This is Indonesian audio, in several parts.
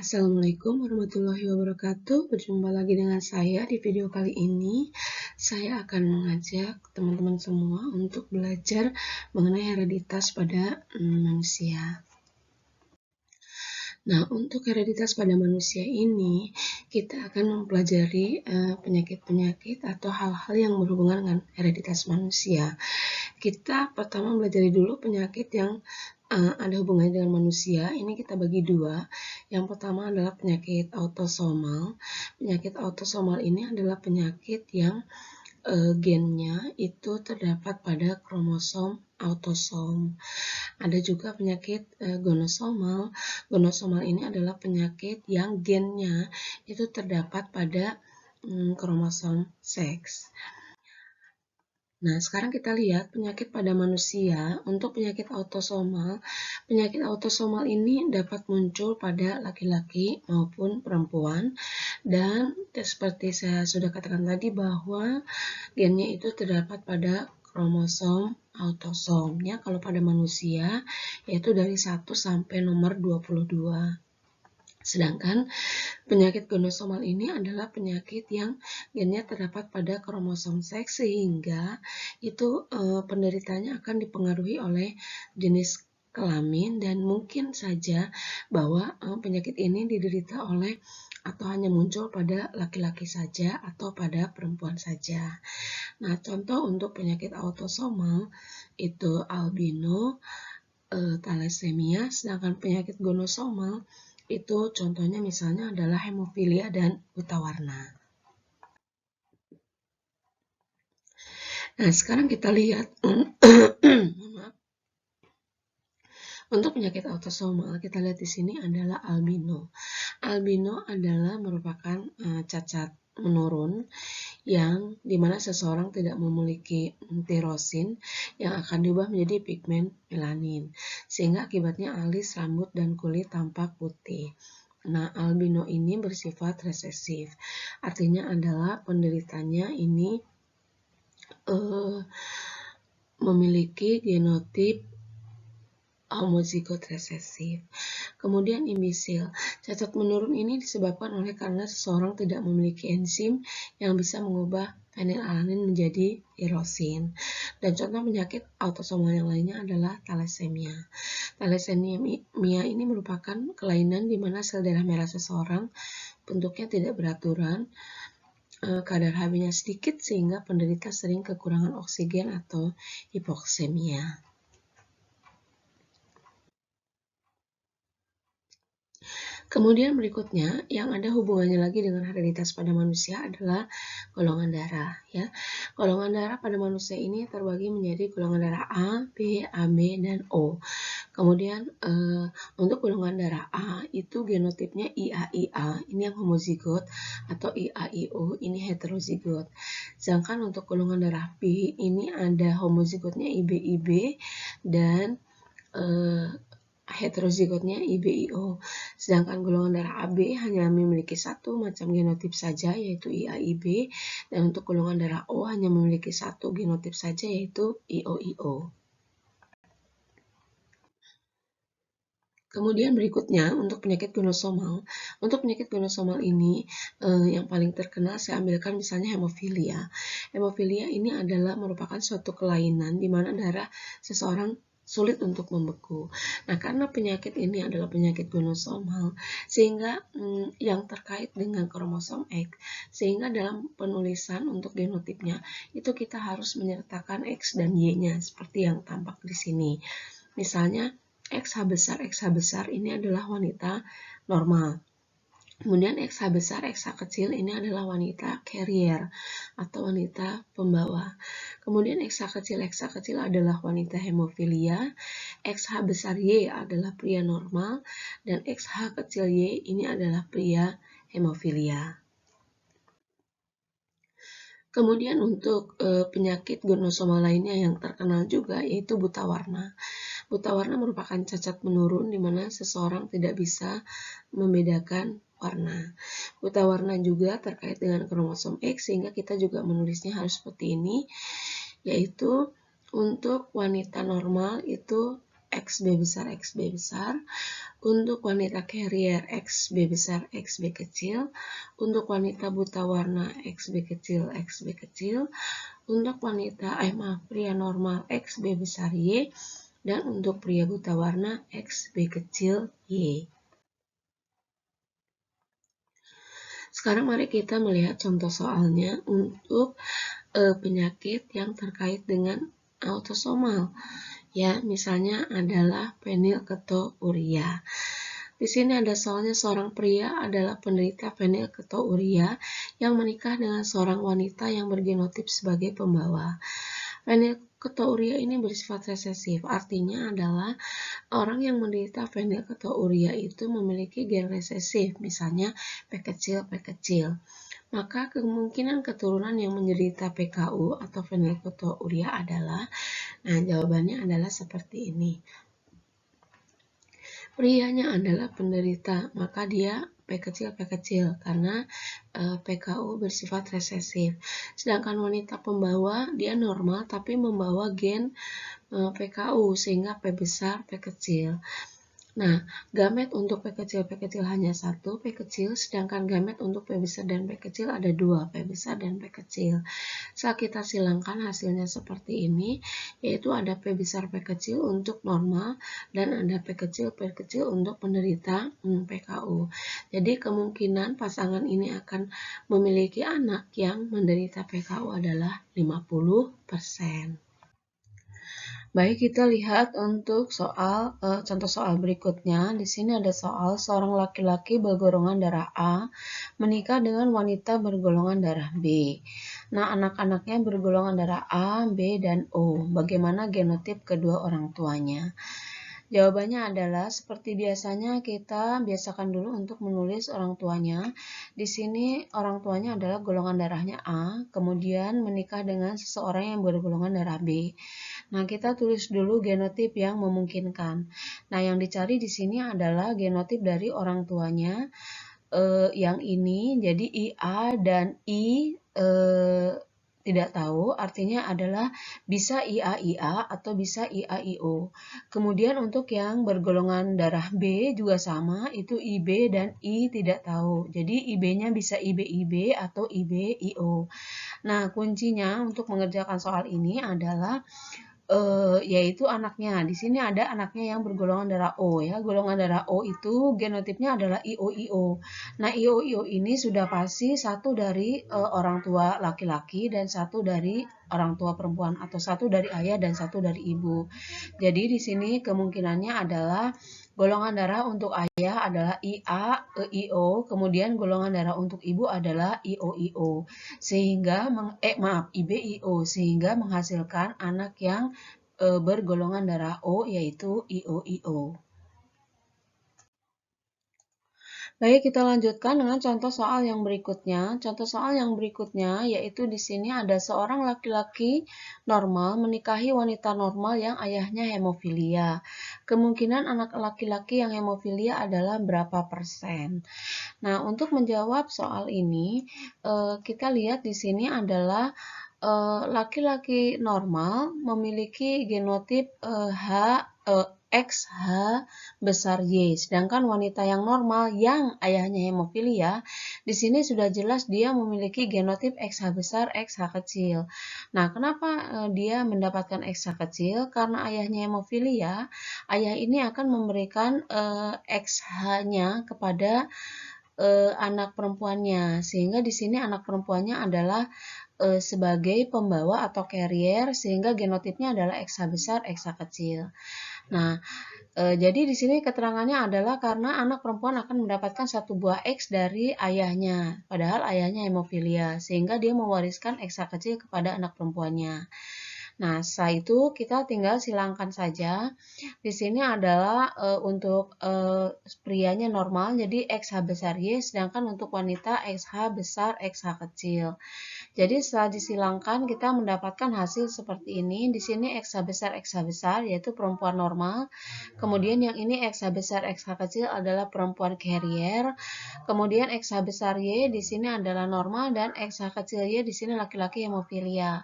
Assalamualaikum warahmatullahi wabarakatuh. Berjumpa lagi dengan saya di video kali ini. Saya akan mengajak teman-teman semua untuk belajar mengenai hereditas pada manusia. Nah, untuk hereditas pada manusia ini, kita akan mempelajari penyakit-penyakit atau hal-hal yang berhubungan dengan hereditas manusia. Kita pertama belajar dulu penyakit yang ada hubungannya dengan manusia. Ini kita bagi dua. Yang pertama adalah penyakit autosomal. Penyakit autosomal ini adalah penyakit yang gennya itu terdapat pada kromosom autosom. Ada juga penyakit gonosomal. Gonosomal ini adalah penyakit yang gennya itu terdapat pada kromosom seks. Nah, sekarang kita lihat penyakit pada manusia. Untuk penyakit autosomal ini dapat muncul pada laki-laki maupun perempuan. Dan seperti saya sudah katakan tadi bahwa gennya itu terdapat pada kromosom autosomnya kalau pada manusia yaitu dari 1 sampai nomor 22. Sedangkan penyakit gonosomal ini adalah penyakit yang gennya terdapat pada kromosom seks sehingga itu penderitanya akan dipengaruhi oleh jenis kelamin dan mungkin saja bahwa penyakit ini diderita oleh atau hanya muncul pada laki-laki saja atau pada perempuan saja. Nah, contoh untuk penyakit autosomal itu albino, thalassemia, sedangkan penyakit gonosomal itu contohnya misalnya adalah hemofilia dan buta warna. Nah, sekarang kita lihat untuk penyakit autosomal, kita lihat di sini adalah albino. Albino adalah merupakan cacat menurun yang dimana seseorang tidak memiliki tirosin yang akan diubah menjadi pigmen melanin, sehingga akibatnya alis, rambut, dan kulit tampak putih. Nah, albino ini bersifat resesif, artinya adalah penderitanya ini memiliki genotip homozigot resesif. Kemudian imbisil. Cacat menurun ini disebabkan oleh karena seseorang tidak memiliki enzim yang bisa mengubah fenilalanin menjadi tirosin. Dan contoh penyakit autosomal yang lainnya adalah thalassemia. Thalassemia ini merupakan kelainan di mana sel darah merah seseorang bentuknya tidak beraturan, kadar Hb-nya sedikit sehingga penderita sering kekurangan oksigen atau hipoksemia. Kemudian berikutnya yang ada hubungannya lagi dengan hereditas pada manusia adalah golongan darah. Ya, golongan darah pada manusia ini terbagi menjadi golongan darah A, B, AB, dan O. Kemudian untuk golongan darah A itu genotipnya IAIA, ini yang homozigot, atau IAIO, ini heterozigot. Sedangkan untuk golongan darah B ini ada homozigotnya IBIB dan heterozigotnya IBIO. Sedangkan golongan darah AB hanya memiliki satu macam genotip saja yaitu IAIB, dan untuk golongan darah O hanya memiliki satu genotip saja yaitu IOIO. Kemudian berikutnya untuk penyakit gonosomal. Untuk penyakit gonosomal ini yang paling terkenal saya ambilkan misalnya hemofilia. Hemofilia ini adalah merupakan suatu kelainan di mana darah seseorang sulit untuk membeku. Nah, karena penyakit ini adalah penyakit gonosomal, sehingga yang terkait dengan kromosom X, sehingga dalam penulisan untuk genotipnya itu kita harus menyertakan X dan Y-nya seperti yang tampak di sini. Misalnya XH besar ini adalah wanita normal. Kemudian XH besar, XH kecil ini adalah wanita carrier atau wanita pembawa. Kemudian XH kecil adalah wanita hemofilia, XH besar Y adalah pria normal, dan XH kecil Y ini adalah pria hemofilia. Kemudian untuk penyakit gonosomal lainnya yang terkenal juga yaitu buta warna. Buta warna merupakan cacat menurun di mana seseorang tidak bisa membedakan warna. Buta warna juga terkait dengan kromosom X sehingga kita juga menulisnya harus seperti ini, yaitu untuk wanita normal itu XB besar XB besar, untuk wanita carrier XB besar XB kecil, untuk wanita buta warna XB kecil XB kecil, untuk wanita pria normal XB besar Y, dan untuk pria buta warna XB kecil Y. Sekarang mari kita melihat contoh soalnya untuk penyakit yang terkait dengan autosomal. Ya, misalnya adalah fenilketouria. Di sini ada soalnya seorang pria adalah penderita fenilketouria yang menikah dengan seorang wanita yang bergenotip sebagai pembawa. Fenilketouria ini bersifat resesif, artinya adalah orang yang menderita fenilketouria itu memiliki gen resesif, misalnya P kecil, P kecil. Maka kemungkinan keturunan yang menderita PKU atau fenilketouria adalah, jawabannya adalah seperti ini. Prianya adalah penderita, maka dia P kecil karena PKU bersifat resesif. Sedangkan wanita pembawa dia normal tapi membawa gen PKU sehingga P besar P kecil. Nah, gamet untuk P kecil hanya 1 P kecil, sedangkan gamet untuk P besar dan P kecil ada 2 P besar dan P kecil. Saat kita silangkan hasilnya seperti ini, yaitu ada P besar P kecil untuk normal dan ada P kecil untuk penderita PKU. Jadi kemungkinan pasangan ini akan memiliki anak yang menderita PKU adalah 50%. Baik, kita lihat untuk soal contoh soal berikutnya. Di sini ada soal seorang laki-laki bergolongan darah A menikah dengan wanita bergolongan darah B. Nah, anak-anaknya bergolongan darah A, B, dan O. Bagaimana genotip kedua orang tuanya? Jawabannya adalah seperti biasanya kita biasakan dulu untuk menulis orang tuanya. Di sini orang tuanya adalah golongan darahnya A, kemudian menikah dengan seseorang yang bergolongan darah B. Nah, kita tulis dulu genotip yang memungkinkan. Nah, yang dicari di sini adalah genotip dari orang tuanya yang ini, jadi IA dan I tidak tahu, artinya adalah bisa IA-IA atau bisa IA-IO. Kemudian untuk yang bergolongan darah B juga sama, itu IB dan I tidak tahu. Jadi IB-nya bisa IB-IB atau IB-IO. Nah, kuncinya untuk mengerjakan soal ini adalah yaitu anaknya. Di sini ada anaknya yang bergolongan darah O ya. Golongan darah O itu genotipnya adalah IO-IO. Nah, IO-IO ini sudah pasti satu dari orang tua laki-laki dan satu dari orang tua perempuan atau satu dari ayah dan satu dari ibu. Jadi di sini kemungkinannya adalah golongan darah untuk ayah adalah IA, IO, kemudian golongan darah untuk ibu adalah IO-IO. Sehingga IB-IO sehingga menghasilkan anak yang bergolongan darah O yaitu IO-IO. Baik, kita lanjutkan dengan contoh soal yang berikutnya. Contoh soal yang berikutnya yaitu di sini ada seorang laki-laki normal menikahi wanita normal yang ayahnya hemofilia. Kemungkinan anak laki-laki yang hemofilia adalah berapa persen? Nah, untuk menjawab soal ini, kita lihat di sini adalah laki-laki normal memiliki genotip XH besar Y, sedangkan wanita yang normal yang ayahnya hemofilia, di sini sudah jelas dia memiliki genotip XH besar XH kecil. Nah, kenapa dia mendapatkan XH kecil? Karena ayahnya hemofilia, ayah ini akan memberikan XH-nya kepada anak perempuannya, sehingga di sini anak perempuannya adalah sebagai pembawa atau carrier, sehingga genotipnya adalah XH besar XH kecil. Nah, jadi di sini keterangannya adalah karena anak perempuan akan mendapatkan satu buah X dari ayahnya, padahal ayahnya hemofilia, sehingga dia mewariskan XH kecil kepada anak perempuannya. Nah, setelah itu kita tinggal silangkan saja. Di sini adalah untuk prianya normal, jadi XH besar Y, sedangkan untuk wanita XH besar XH kecil. Jadi setelah disilangkan kita mendapatkan hasil seperti ini. Di sini XH besar yaitu perempuan normal. Kemudian yang ini XH besar XH kecil adalah perempuan carrier. Kemudian XH besar Y di sini adalah normal dan XH kecil Y di sini laki-laki hemofilia.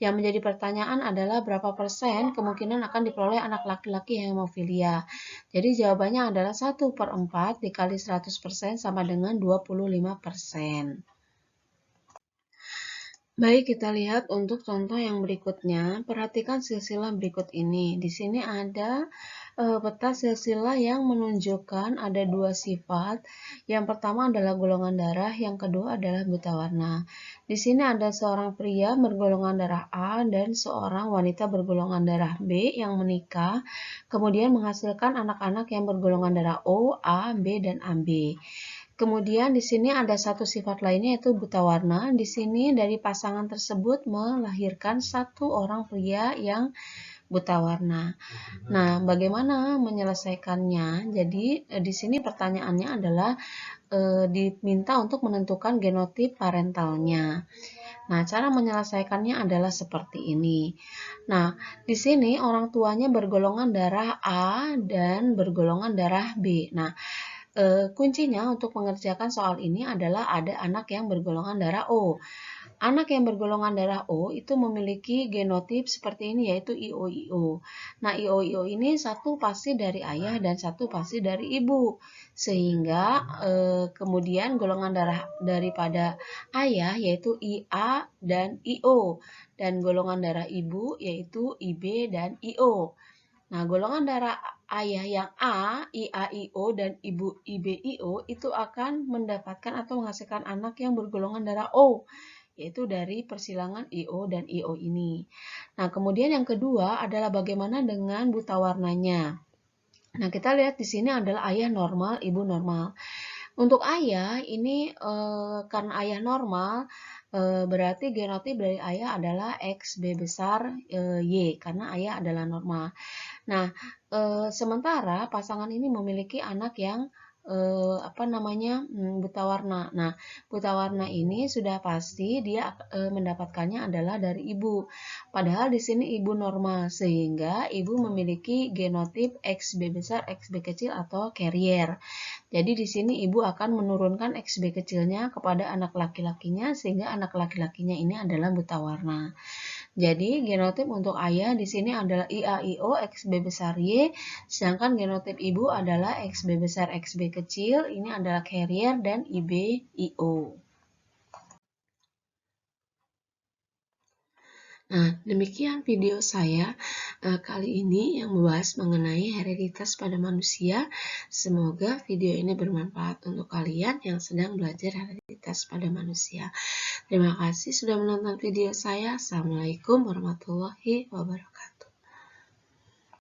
Yang menjadi pertanyaan pertanyaan adalah berapa persen kemungkinan akan diperoleh anak laki-laki hemofilia. Jadi jawabannya adalah 1/4 dikali 100% sama dengan 25%. Baik, kita lihat untuk contoh yang berikutnya. Perhatikan silsilah berikut ini. Di sini ada peta silsilah yang menunjukkan ada dua sifat. Yang pertama adalah golongan darah, yang kedua adalah buta warna. Di sini ada seorang pria bergolongan darah A dan seorang wanita bergolongan darah B yang menikah, kemudian menghasilkan anak-anak yang bergolongan darah O, A, B, dan AB. Kemudian di sini ada satu sifat lainnya yaitu buta warna. Di sini dari pasangan tersebut melahirkan satu orang pria yang buta warna. Nah, bagaimana menyelesaikannya? Jadi di sini pertanyaannya adalah diminta untuk menentukan genotip parentalnya. Nah, cara menyelesaikannya adalah seperti ini. Nah, di sini orang tuanya bergolongan darah A dan bergolongan darah B. Nah, kuncinya untuk mengerjakan soal ini adalah ada anak yang bergolongan darah O. Anak yang bergolongan darah O itu memiliki genotip seperti ini yaitu IOIO. Nah, IOIO ini satu pasti dari ayah dan satu pasti dari ibu. Sehingga kemudian golongan darah daripada ayah yaitu IA dan IO. Dan golongan darah ibu yaitu IB dan IO. Nah, golongan darah ayah yang A, IAIO, dan ibu IBIO itu akan mendapatkan atau menghasilkan anak yang bergolongan darah O, yaitu dari persilangan IO dan IO ini. Nah, kemudian yang kedua adalah bagaimana dengan buta warnanya. Nah, kita lihat di sini adalah ayah normal, ibu normal. Untuk ayah, ini karena ayah normal, berarti genotip dari ayah adalah XB besar Y, karena ayah adalah normal. Nah, sementara pasangan ini memiliki anak yang buta warna. Nah, buta warna ini sudah pasti dia mendapatkannya adalah dari ibu. Padahal di sini ibu normal, sehingga ibu memiliki genotip XB besar, XB kecil atau carrier. Jadi di sini ibu akan menurunkan XB kecilnya kepada anak laki-lakinya, sehingga anak laki-lakinya ini adalah buta warna. Jadi genotip untuk ayah di sini adalah IAIO XB besar Y, sedangkan genotip ibu adalah XB besar XB kecil, ini adalah carrier dan IBIO. Nah, demikian video saya kali ini yang membahas mengenai hereditas pada manusia. Semoga video ini bermanfaat untuk kalian yang sedang belajar hereditas pada manusia. Terima kasih sudah menonton video saya. Assalamualaikum warahmatullahi wabarakatuh.